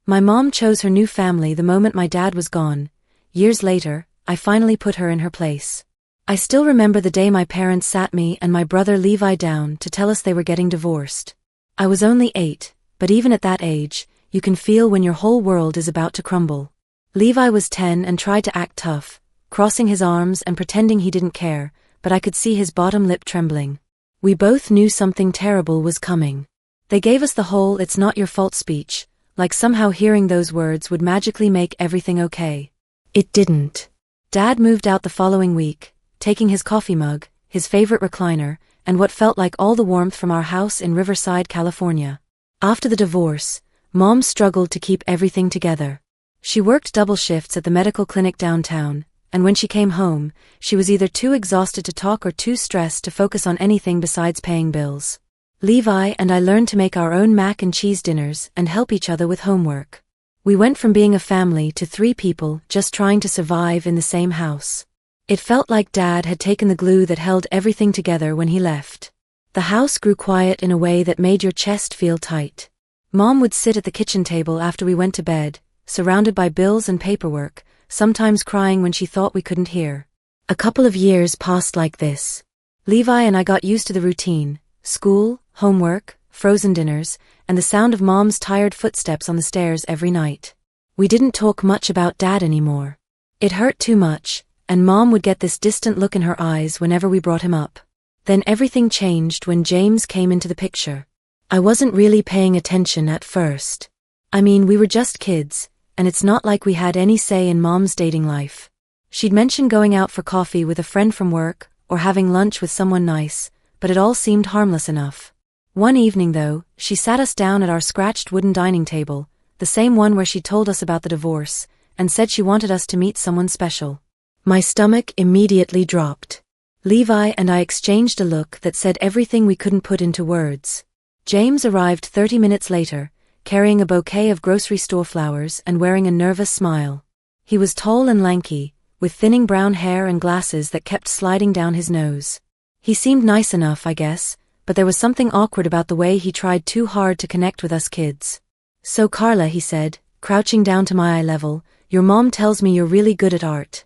My mom chose her new family the moment my dad was gone. Years later, I finally put her in her place. I still remember the day my parents sat me and my brother Levi down to tell us they were getting divorced. I was only 8, but even at that age, you can feel when your whole world is about to crumble. Levi was 10 and tried to act tough, crossing his arms and pretending he didn't care, but I could see his bottom lip trembling. We both knew something terrible was coming. They gave us the whole "it's not your fault" speech, like somehow hearing those words would magically make everything okay. It didn't. Dad moved out the following week, taking his coffee mug, his favorite recliner, and what felt like all the warmth from our house in Riverside, California. After the divorce, Mom struggled to keep everything together. She worked double shifts at the medical clinic downtown, and when she came home, she was either too exhausted to talk or too stressed to focus on anything besides paying bills. Levi and I learned to make our own mac and cheese dinners and help each other with homework. We went from being a family to 3 people just trying to survive in the same house. It felt like Dad had taken the glue that held everything together when he left. The house grew quiet in a way that made your chest feel tight. Mom would sit at the kitchen table after we went to bed, surrounded by bills and paperwork, sometimes crying when she thought we couldn't hear. A couple of years passed like this. Levi and I got used to the routine: school, homework, frozen dinners, and the sound of Mom's tired footsteps on the stairs every night. We didn't talk much about Dad anymore. It hurt too much, and Mom would get this distant look in her eyes whenever we brought him up. Then everything changed when James came into the picture. I wasn't really paying attention at first. I mean, we were just kids, and it's not like we had any say in Mom's dating life. She'd mentioned going out for coffee with a friend from work, or having lunch with someone nice, but it all seemed harmless enough. One evening though, she sat us down at our scratched wooden dining table, the same one where she told us about the divorce, and said she wanted us to meet someone special. My stomach immediately dropped. Levi and I exchanged a look that said everything we couldn't put into words. James arrived 30 minutes later, carrying a bouquet of grocery store flowers and wearing a nervous smile. He was tall and lanky, with thinning brown hair and glasses that kept sliding down his nose. He seemed nice enough, I guess, but there was something awkward about the way he tried too hard to connect with us kids. "So Carla," he said, crouching down to my eye level, "your mom tells me you're really good at art."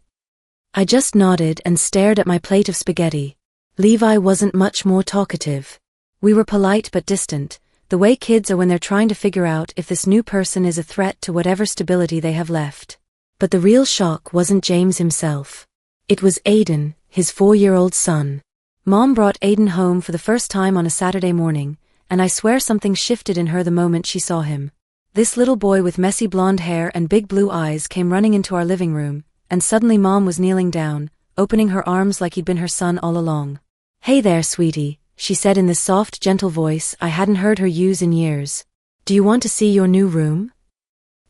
I just nodded and stared at my plate of spaghetti. Levi wasn't much more talkative. We were polite but distant, the way kids are when they're trying to figure out if this new person is a threat to whatever stability they have left. But the real shock wasn't James himself. It was Aiden, his 4-year-old son. Mom brought Aiden home for the first time on a Saturday morning, and I swear something shifted in her the moment she saw him. This little boy with messy blonde hair and big blue eyes came running into our living room, and suddenly Mom was kneeling down, opening her arms like he'd been her son all along. "Hey there, sweetie," she said in this soft, gentle voice I hadn't heard her use in years. "Do you want to see your new room?"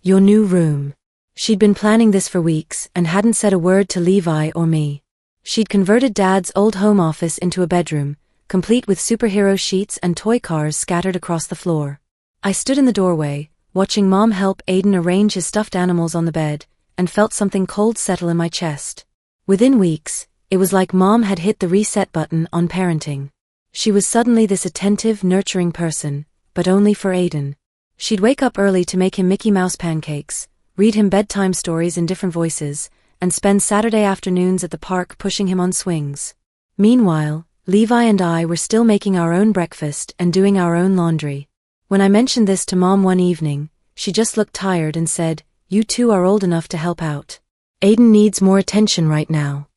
Your new room. She'd been planning this for weeks and hadn't said a word to Levi or me. She'd converted Dad's old home office into a bedroom, complete with superhero sheets and toy cars scattered across the floor. I stood in the doorway, watching Mom help Aiden arrange his stuffed animals on the bed, and felt something cold settle in my chest. Within weeks, it was like Mom had hit the reset button on parenting. She was suddenly this attentive, nurturing person, but only for Aiden. She'd wake up early to make him Mickey Mouse pancakes, read him bedtime stories in different voices, and spend Saturday afternoons at the park pushing him on swings. Meanwhile, Levi and I were still making our own breakfast and doing our own laundry. When I mentioned this to Mom one evening, she just looked tired and said, "You two are old enough to help out. Aiden needs more attention right now."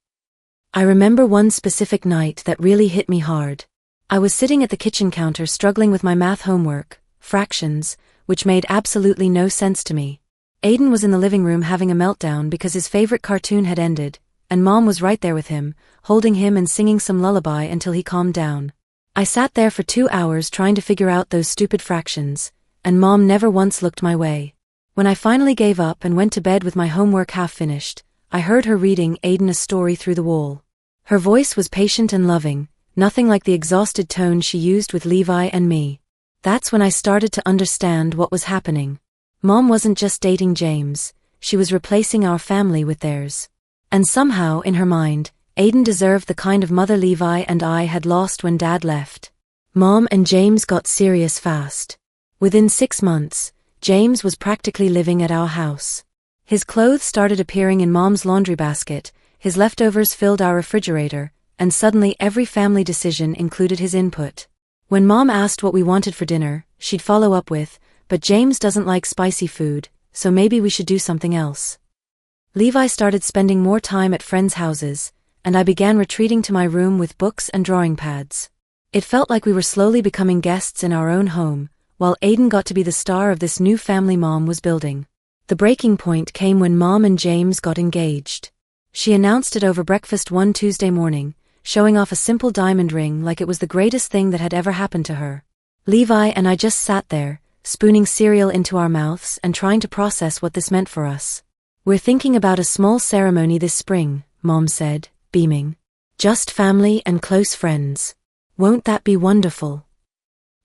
I remember one specific night that really hit me hard. I was sitting at the kitchen counter struggling with my math homework, fractions, which made absolutely no sense to me. Aiden was in the living room having a meltdown because his favorite cartoon had ended, and Mom was right there with him, holding him and singing some lullaby until he calmed down. I sat there for 2 hours trying to figure out those stupid fractions, and Mom never once looked my way. When I finally gave up and went to bed with my homework half finished, I heard her reading Aiden a story through the wall. Her voice was patient and loving, nothing like the exhausted tone she used with Levi and me. That's when I started to understand what was happening. Mom wasn't just dating James, she was replacing our family with theirs. And somehow, in her mind, Aiden deserved the kind of mother Levi and I had lost when Dad left. Mom and James got serious fast. Within 6 months, James was practically living at our house. His clothes started appearing in Mom's laundry basket, his leftovers filled our refrigerator, and suddenly every family decision included his input. When Mom asked what we wanted for dinner, she'd follow up with, "But James doesn't like spicy food, so maybe we should do something else." Levi started spending more time at friends' houses, and I began retreating to my room with books and drawing pads. It felt like we were slowly becoming guests in our own home, while Aiden got to be the star of this new family Mom was building. The breaking point came when Mom and James got engaged. She announced it over breakfast one Tuesday morning, showing off a simple diamond ring like it was the greatest thing that had ever happened to her. Levi and I just sat there, spooning cereal into our mouths and trying to process what this meant for us. "We're thinking about a small ceremony this spring," Mom said, beaming. "Just family and close friends. Won't that be wonderful?"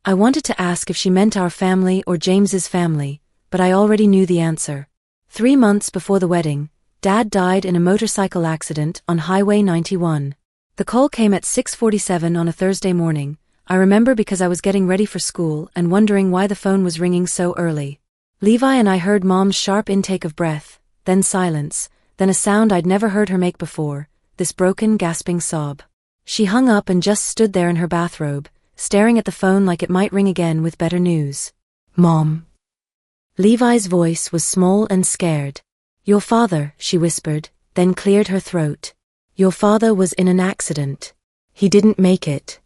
I wanted to ask if she meant our family or James's family, but I already knew the answer. 3 months before the wedding, Dad died in a motorcycle accident on Highway 91. The call came at 6:47 on a Thursday morning. I remember because I was getting ready for school and wondering why the phone was ringing so early. Levi and I heard Mom's sharp intake of breath, then silence, then a sound I'd never heard her make before, this broken, gasping sob. She hung up and just stood there in her bathrobe, staring at the phone like it might ring again with better news. "Mom." Levi's voice was small and scared. "Your father," she whispered, then cleared her throat. "Your father was in an accident. He didn't make it."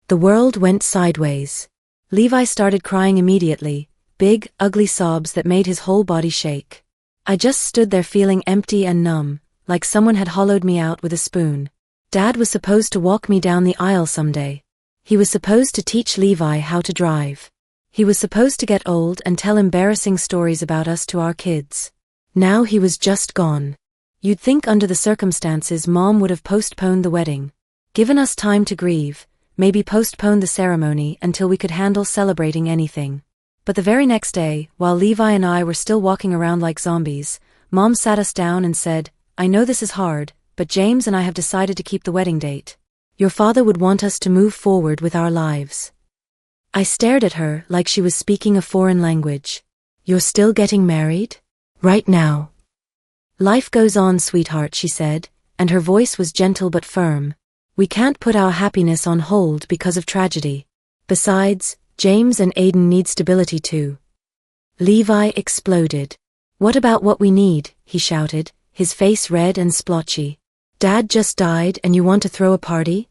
The world went sideways. Levi started crying immediately, big, ugly sobs that made his whole body shake. I just stood there feeling empty and numb, like someone had hollowed me out with a spoon. Dad was supposed to walk me down the aisle someday. He was supposed to teach Levi how to drive. He was supposed to get old and tell embarrassing stories about us to our kids. Now he was just gone. You'd think under the circumstances Mom would have postponed the wedding. Given us time to grieve, maybe postponed the ceremony until we could handle celebrating anything. But the very next day, while Levi and I were still walking around like zombies, Mom sat us down and said, "I know this is hard, but James and I have decided to keep the wedding date. Your father would want us to move forward with our lives." I stared at her like she was speaking a foreign language. "You're still getting married? Right now?" "Life goes on, sweetheart," she said, and her voice was gentle but firm. "We can't put our happiness on hold because of tragedy. Besides, James and Aiden need stability too." Levi exploded. "What about what we need?" he shouted, his face red and splotchy. "Dad just died and you want to throw a party?"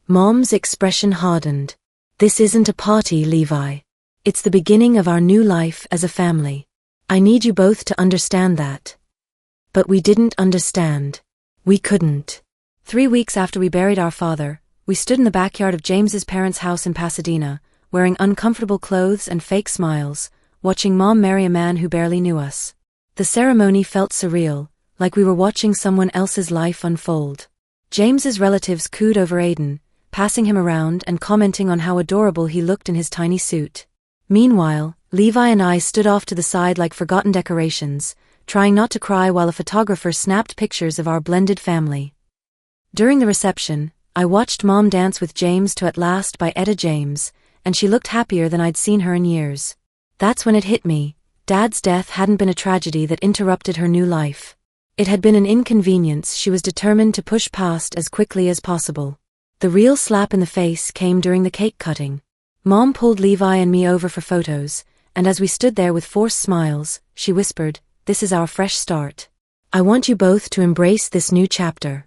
Mom's expression hardened. "This isn't a party, Levi. It's the beginning of our new life as a family. I need you both to understand that." But we didn't understand. We couldn't. 3 weeks after we buried our father, we stood in the backyard of James's parents' house in Pasadena, wearing uncomfortable clothes and fake smiles, watching Mom marry a man who barely knew us. The ceremony felt surreal, like we were watching someone else's life unfold. James's relatives cooed over Aiden, passing him around and commenting on how adorable he looked in his tiny suit. Meanwhile, Levi and I stood off to the side like forgotten decorations, trying not to cry while a photographer snapped pictures of our blended family. During the reception, I watched Mom dance with James to At Last by Etta James, and she looked happier than I'd seen her in years. That's when it hit me. Dad's death hadn't been a tragedy that interrupted her new life. It had been an inconvenience she was determined to push past as quickly as possible. The real slap in the face came during the cake cutting. Mom pulled Levi and me over for photos, and as we stood there with forced smiles, she whispered, "This is our fresh start. I want you both to embrace this new chapter."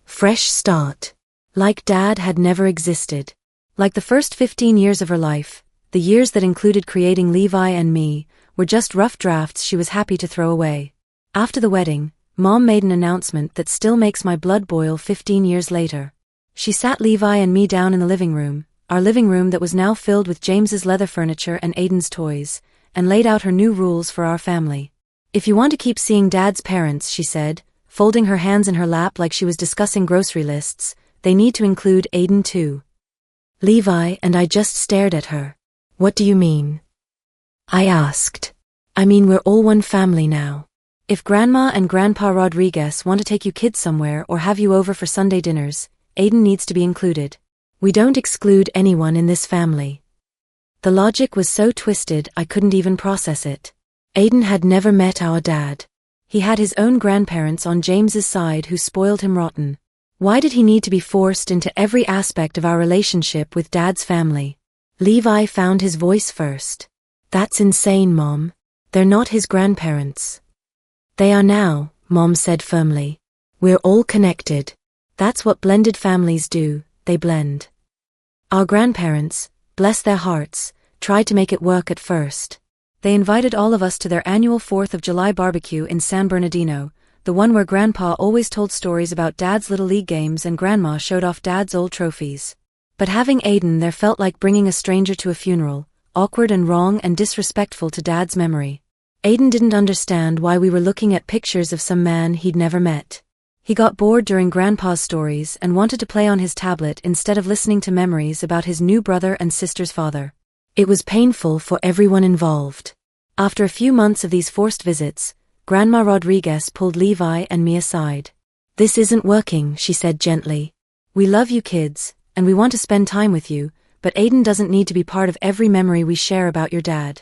Fresh start. Like Dad had never existed. Like the first 15 years of her life, the years that included creating Levi and me, were just rough drafts she was happy to throw away. After the wedding, Mom made an announcement that still makes my blood boil 15 years later. She sat Levi and me down in the living room, our living room that was now filled with James's leather furniture and Aiden's toys, and laid out her new rules for our family. "If you want to keep seeing Dad's parents," she said, folding her hands in her lap like she was discussing grocery lists, "they need to include Aiden too." Levi and I just stared at her. "What do you mean?" I asked. "I mean we're all one family now. If Grandma and Grandpa Rodriguez want to take you kids somewhere or have you over for Sunday dinners, Aiden needs to be included. We don't exclude anyone in this family." The logic was so twisted I couldn't even process it. Aiden had never met our dad. He had his own grandparents on James's side who spoiled him rotten. Why did he need to be forced into every aspect of our relationship with Dad's family? Levi found his voice first. That's insane, Mom. They're not his grandparents. They are now, Mom said firmly. We're all connected. That's what blended families do, they blend. Our grandparents, bless their hearts, tried to make it work at first. They invited all of us to their annual 4th of July barbecue in San Bernardino, the one where Grandpa always told stories about Dad's Little League games and Grandma showed off Dad's old trophies. But having Aiden there felt like bringing a stranger to a funeral, awkward and wrong and disrespectful to Dad's memory. Aiden didn't understand why we were looking at pictures of some man he'd never met. He got bored during Grandpa's stories and wanted to play on his tablet instead of listening to memories about his new brother and sister's father. It was painful for everyone involved. After a few months of these forced visits, Grandma Rodriguez pulled Levi and me aside. This isn't working, she said gently. We love you kids, and we want to spend time with you, but Aiden doesn't need to be part of every memory we share about your dad.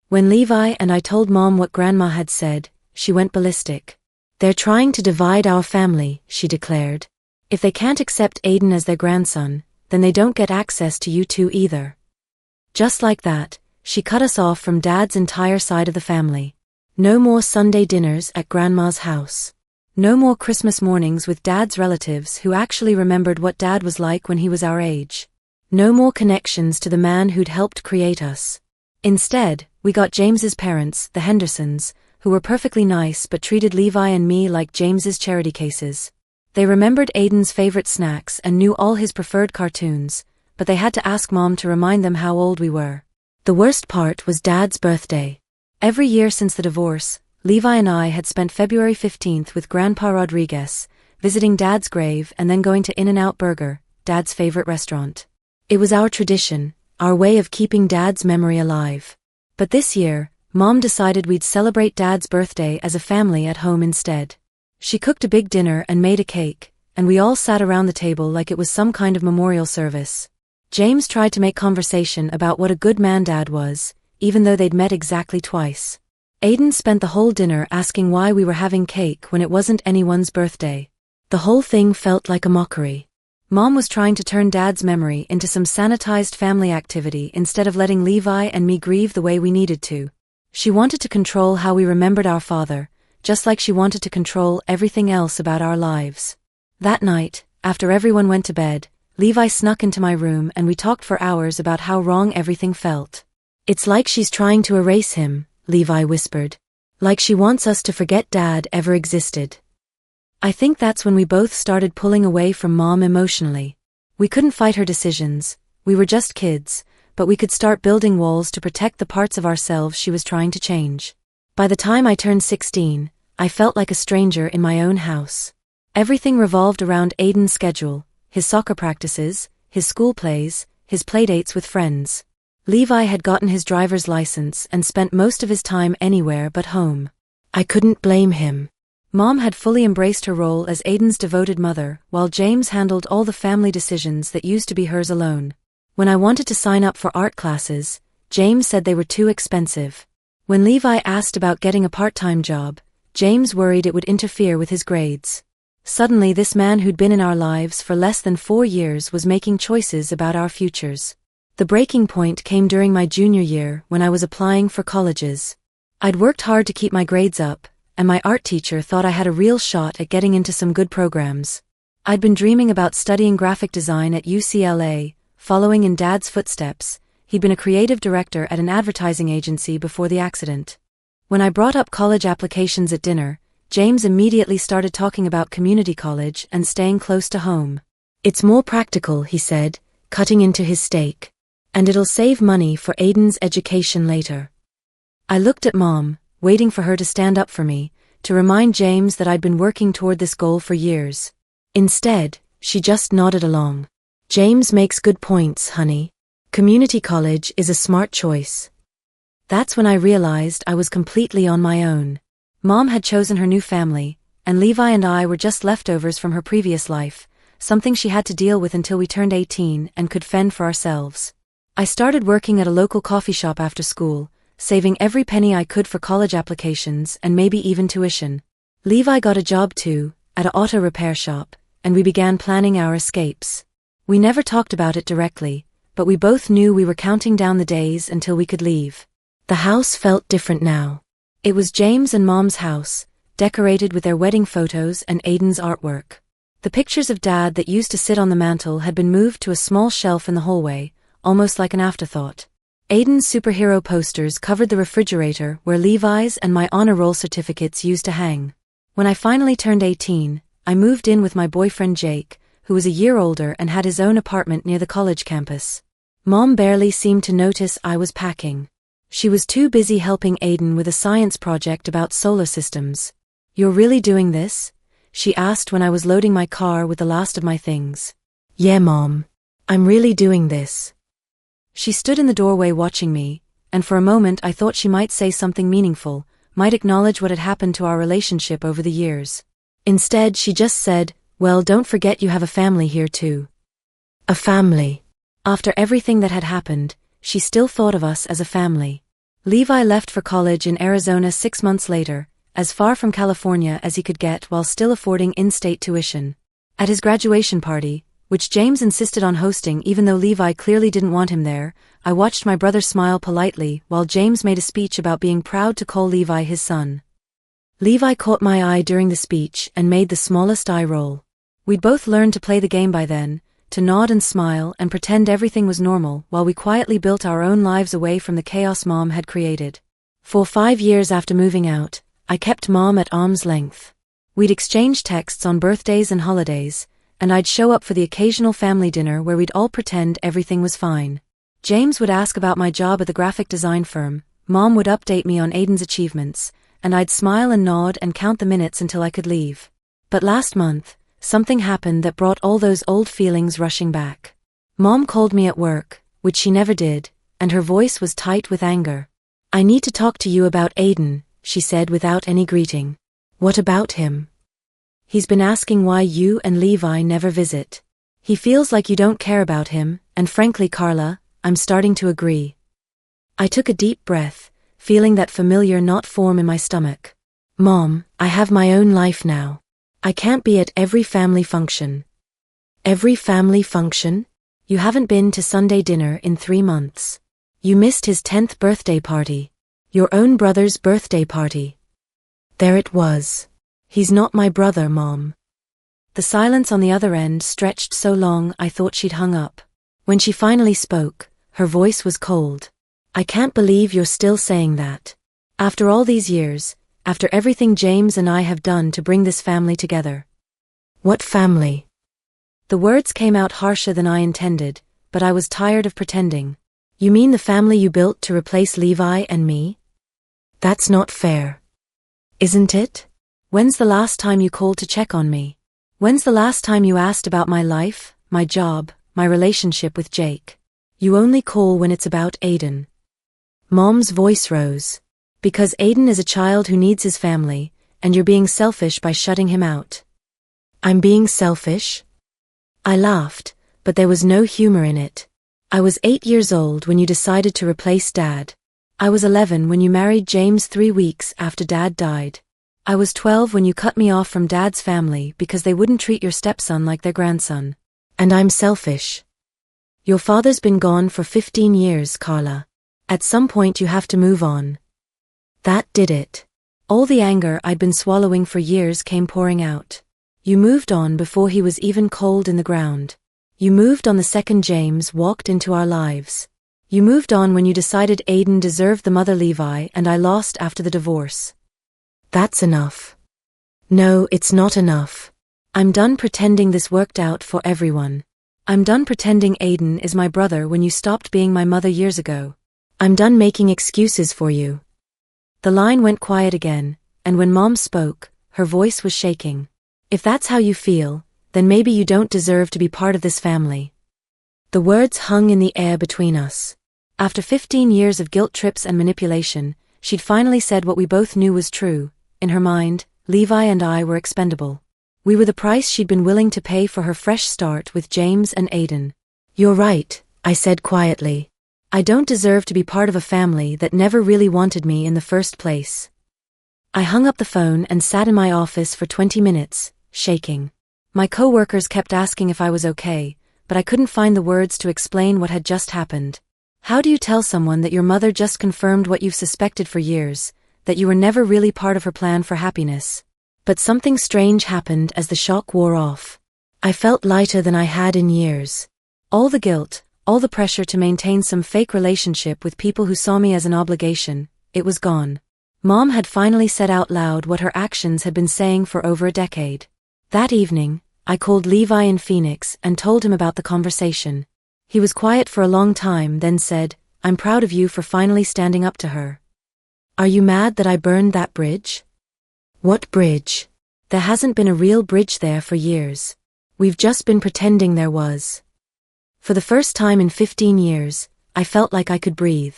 When Levi and I told Mom what Grandma had said, she went ballistic. They're trying to divide our family, she declared. If they can't accept Aiden as their grandson, then they don't get access to you two either. Just like that, she cut us off from Dad's entire side of the family. No more Sunday dinners at Grandma's house. No more Christmas mornings with Dad's relatives who actually remembered what Dad was like when he was our age. No more connections to the man who'd helped create us. Instead, we got James's parents, the Hendersons, who were perfectly nice but treated Levi and me like James's charity cases. They remembered Aiden's favorite snacks and knew all his preferred cartoons, but they had to ask Mom to remind them how old we were. The worst part was Dad's birthday. Every year since the divorce, Levi and I had spent February 15th with Grandpa Rodriguez, visiting Dad's grave and then going to In-N-Out Burger, Dad's favorite restaurant. It was our tradition, our way of keeping Dad's memory alive. But this year, Mom decided we'd celebrate Dad's birthday as a family at home instead. She cooked a big dinner and made a cake, and we all sat around the table like it was some kind of memorial service. James tried to make conversation about what a good man Dad was, even though they'd met exactly twice. Aiden spent the whole dinner asking why we were having cake when it wasn't anyone's birthday. The whole thing felt like a mockery. Mom was trying to turn Dad's memory into some sanitized family activity instead of letting Levi and me grieve the way we needed to. She wanted to control how we remembered our father, just like she wanted to control everything else about our lives. That night, after everyone went to bed, Levi snuck into my room and we talked for hours about how wrong everything felt. It's like she's trying to erase him, Levi whispered. Like she wants us to forget Dad ever existed. I think that's when we both started pulling away from Mom emotionally. We couldn't fight her decisions, we were just kids, but we could start building walls to protect the parts of ourselves she was trying to change. By the time I turned 16, I felt like a stranger in my own house. Everything revolved around Aiden's schedule, his soccer practices, his school plays, his playdates with friends. Levi had gotten his driver's license and spent most of his time anywhere but home. I couldn't blame him. Mom had fully embraced her role as Aiden's devoted mother, while James handled all the family decisions that used to be hers alone. When I wanted to sign up for art classes, James said they were too expensive. When Levi asked about getting a part-time job, James worried it would interfere with his grades. Suddenly this man who'd been in our lives for less than 4 years was making choices about our futures. The breaking point came during my junior year when I was applying for colleges. I'd worked hard to keep my grades up, and my art teacher thought I had a real shot at getting into some good programs. I'd been dreaming about studying graphic design at UCLA, following in Dad's footsteps. He'd been a creative director at an advertising agency before the accident. When I brought up college applications at dinner, James immediately started talking about community college and staying close to home. It's more practical, he said, cutting into his steak. And it'll save money for Aiden's education later. I looked at Mom, waiting for her to stand up for me, to remind James that I'd been working toward this goal for years. Instead, she just nodded along. James makes good points, honey. Community college is a smart choice. That's when I realized I was completely on my own. Mom had chosen her new family, and Levi and I were just leftovers from her previous life, something she had to deal with until we turned 18 and could fend for ourselves. I started working at a local coffee shop after school, saving every penny I could for college applications and maybe even tuition. Levi got a job too, at an auto repair shop, and we began planning our escapes. We never talked about it directly, but we both knew we were counting down the days until we could leave. The house felt different now. It was James and Mom's house, decorated with their wedding photos and Aiden's artwork. The pictures of Dad that used to sit on the mantel had been moved to a small shelf in the hallway, almost like an afterthought. Aiden's superhero posters covered the refrigerator where Levi's and my honor roll certificates used to hang. When I finally turned 18, I moved in with my boyfriend Jake, who was a year older and had his own apartment near the college campus. Mom barely seemed to notice I was packing. She was too busy helping Aiden with a science project about solar systems. "You're really doing this?" she asked when I was loading my car with the last of my things. "Yeah, Mom. I'm really doing this." She stood in the doorway watching me, and for a moment I thought she might say something meaningful, might acknowledge what had happened to our relationship over the years. Instead, she just said, "Well, don't forget you have a family here too." A family. After everything that had happened, she still thought of us as a family. Levi left for college in Arizona 6 months later, as far from California as he could get while still affording in-state tuition. At his graduation party, which James insisted on hosting even though Levi clearly didn't want him there, I watched my brother smile politely while James made a speech about being proud to call Levi his son. Levi caught my eye during the speech and made the smallest eye roll. We'd both learned to play the game by then, to nod and smile and pretend everything was normal while we quietly built our own lives away from the chaos Mom had created. For 5 years after moving out, I kept Mom at arm's length. We'd exchange texts on birthdays and holidays, and I'd show up for the occasional family dinner where we'd all pretend everything was fine. James would ask about my job at the graphic design firm, Mom would update me on Aiden's achievements, and I'd smile and nod and count the minutes until I could leave. But last month, something happened that brought all those old feelings rushing back. Mom called me at work, which she never did, and her voice was tight with anger. "I need to talk to you about Aiden," she said without any greeting. "What about him?" "He's been asking why you and Levi never visit. He feels like you don't care about him, and frankly, Carla, I'm starting to agree." I took a deep breath, feeling that familiar knot form in my stomach. "Mom, I have my own life now. I can't be at every family function." "Every family function? You haven't been to Sunday dinner in 3 months. You missed his 10th birthday party. Your own brother's birthday party." There it was. "He's not my brother, Mom." The silence on the other end stretched so long I thought she'd hung up. When she finally spoke, her voice was cold. "I can't believe you're still saying that. After all these years, after everything James and I have done to bring this family together." "What family?" The words came out harsher than I intended, but I was tired of pretending. "You mean the family you built to replace Levi and me? That's not fair. Isn't it? When's the last time you called to check on me? When's the last time you asked about my life, my job, my relationship with Jake? You only call when it's about Aiden." Mom's voice rose. "Because Aiden is a child who needs his family, and you're being selfish by shutting him out." "I'm being selfish?" I laughed, but there was no humor in it. "I was 8 years old when you decided to replace Dad. I was 11 when you married James 3 weeks after Dad died. I was 12 when you cut me off from Dad's family because they wouldn't treat your stepson like their grandson. And I'm selfish." "Your father's been gone for 15 years, Carla. At some point you have to move on." That did it. All the anger I'd been swallowing for years came pouring out. "You moved on before he was even cold in the ground. You moved on the second James walked into our lives. You moved on when you decided Aiden deserved the mother Levi and I lost after the divorce." "That's enough." "No, it's not enough. I'm done pretending this worked out for everyone. I'm done pretending Aiden is my brother when you stopped being my mother years ago. I'm done making excuses for you." The line went quiet again, and when Mom spoke, her voice was shaking. "If that's how you feel, then maybe you don't deserve to be part of this family." The words hung in the air between us. After 15 years of guilt trips and manipulation, she'd finally said what we both knew was true. In her mind, Levi and I were expendable. We were the price she'd been willing to pay for her fresh start with James and Aiden. "You're right," I said quietly. I don't deserve to be part of a family that never really wanted me in the first place. I hung up the phone and sat in my office for 20 minutes, shaking. My coworkers kept asking if I was okay, but I couldn't find the words to explain what had just happened. How do you tell someone that your mother just confirmed what you've suspected for years, that you were never really part of her plan for happiness? But something strange happened as the shock wore off. I felt lighter than I had in years. All the guilt, all the pressure to maintain some fake relationship with people who saw me as an obligation, it was gone. Mom had finally said out loud what her actions had been saying for over a decade. That evening, I called Levi in Phoenix and told him about the conversation. He was quiet for a long time, then said, "I'm proud of you for finally standing up to her." "Are you mad that I burned that bridge?" "What bridge? There hasn't been a real bridge there for years. We've just been pretending there was." For the first time in 15 years, I felt like I could breathe.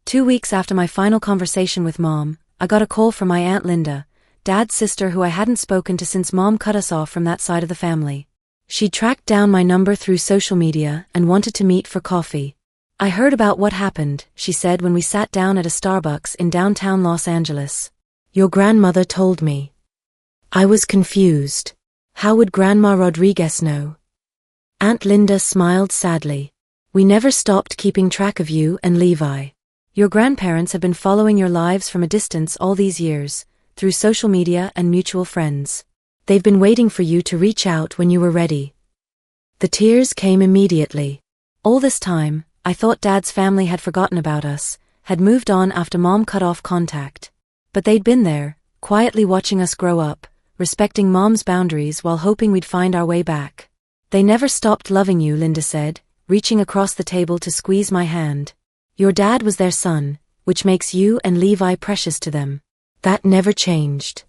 2 weeks after my final conversation with Mom, I got a call from my Aunt Linda, Dad's sister who I hadn't spoken to since Mom cut us off from that side of the family. She'd tracked down my number through social media and wanted to meet for coffee. "I heard about what happened," she said when we sat down at a Starbucks in downtown Los Angeles. "Your grandmother told me." I was confused. How would Grandma Rodriguez know? Aunt Linda smiled sadly. "We never stopped keeping track of you and Levi. Your grandparents have been following your lives from a distance all these years, through social media and mutual friends. They've been waiting for you to reach out when you were ready." The tears came immediately. All this time, I thought Dad's family had forgotten about us, had moved on after Mom cut off contact. But they'd been there, quietly watching us grow up, respecting Mom's boundaries while hoping we'd find our way back. "They never stopped loving you," Linda said, reaching across the table to squeeze my hand. "Your dad was their son, which makes you and Levi precious to them. That never changed."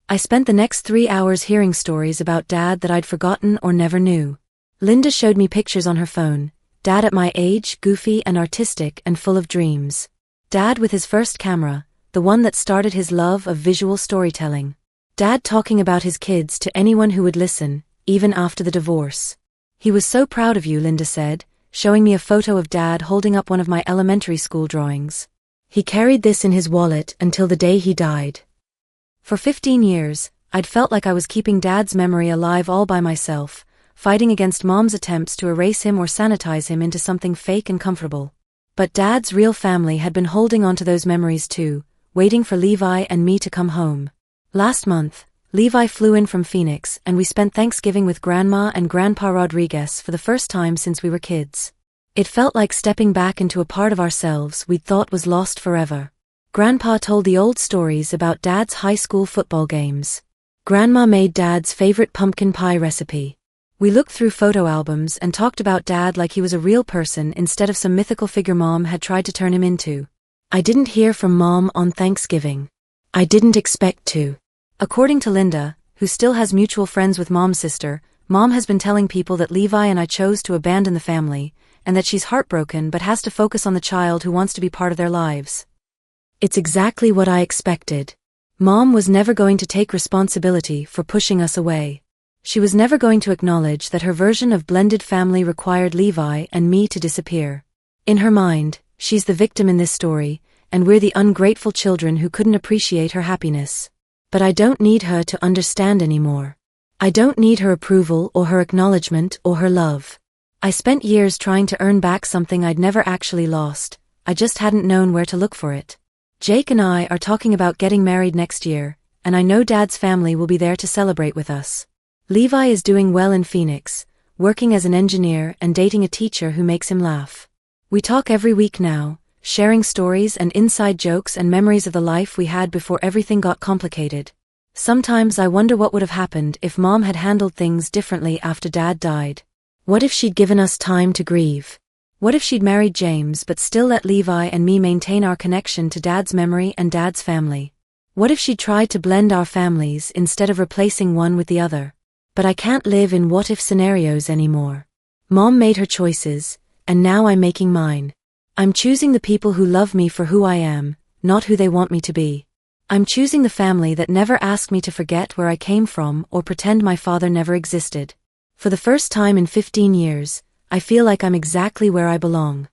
I spent the next 3 hours hearing stories about Dad that I'd forgotten or never knew. Linda showed me pictures on her phone. Dad at my age, goofy and artistic and full of dreams. Dad with his first camera, the one that started his love of visual storytelling. Dad talking about his kids to anyone who would listen, even after the divorce. "He was so proud of you," Linda said, showing me a photo of Dad holding up one of my elementary school drawings. "He carried this in his wallet until the day he died." For 15 years, I'd felt like I was keeping Dad's memory alive all by myself, fighting against Mom's attempts to erase him or sanitize him into something fake and comfortable. But Dad's real family had been holding on to those memories too, waiting for Levi and me to come home. Last month, Levi flew in from Phoenix and we spent Thanksgiving with Grandma and Grandpa Rodriguez for the first time since we were kids. It felt like stepping back into a part of ourselves we'd thought was lost forever. Grandpa told the old stories about Dad's high school football games. Grandma made Dad's favorite pumpkin pie recipe. We looked through photo albums and talked about Dad like he was a real person instead of some mythical figure Mom had tried to turn him into. I didn't hear from Mom on Thanksgiving. I didn't expect to. According to Linda, who still has mutual friends with Mom's sister, Mom has been telling people that Levi and I chose to abandon the family, and that she's heartbroken but has to focus on the child who wants to be part of their lives. It's exactly what I expected. Mom was never going to take responsibility for pushing us away. She was never going to acknowledge that her version of blended family required Levi and me to disappear. In her mind, she's the victim in this story, and we're the ungrateful children who couldn't appreciate her happiness. But I don't need her to understand anymore. I don't need her approval or her acknowledgement or her love. I spent years trying to earn back something I'd never actually lost. I just hadn't known where to look for it. Jake and I are talking about getting married next year, and I know Dad's family will be there to celebrate with us. Levi is doing well in Phoenix, working as an engineer and dating a teacher who makes him laugh. We talk every week now, sharing stories and inside jokes and memories of the life we had before everything got complicated. Sometimes I wonder what would have happened if Mom had handled things differently after Dad died. What if she'd given us time to grieve? What if she'd married James but still let Levi and me maintain our connection to Dad's memory and Dad's family? What if she'd tried to blend our families instead of replacing one with the other? But I can't live in what-if scenarios anymore. Mom made her choices, and now I'm making mine. I'm choosing the people who love me for who I am, not who they want me to be. I'm choosing the family that never asked me to forget where I came from or pretend my father never existed. For the first time in 15 years, I feel like I'm exactly where I belong.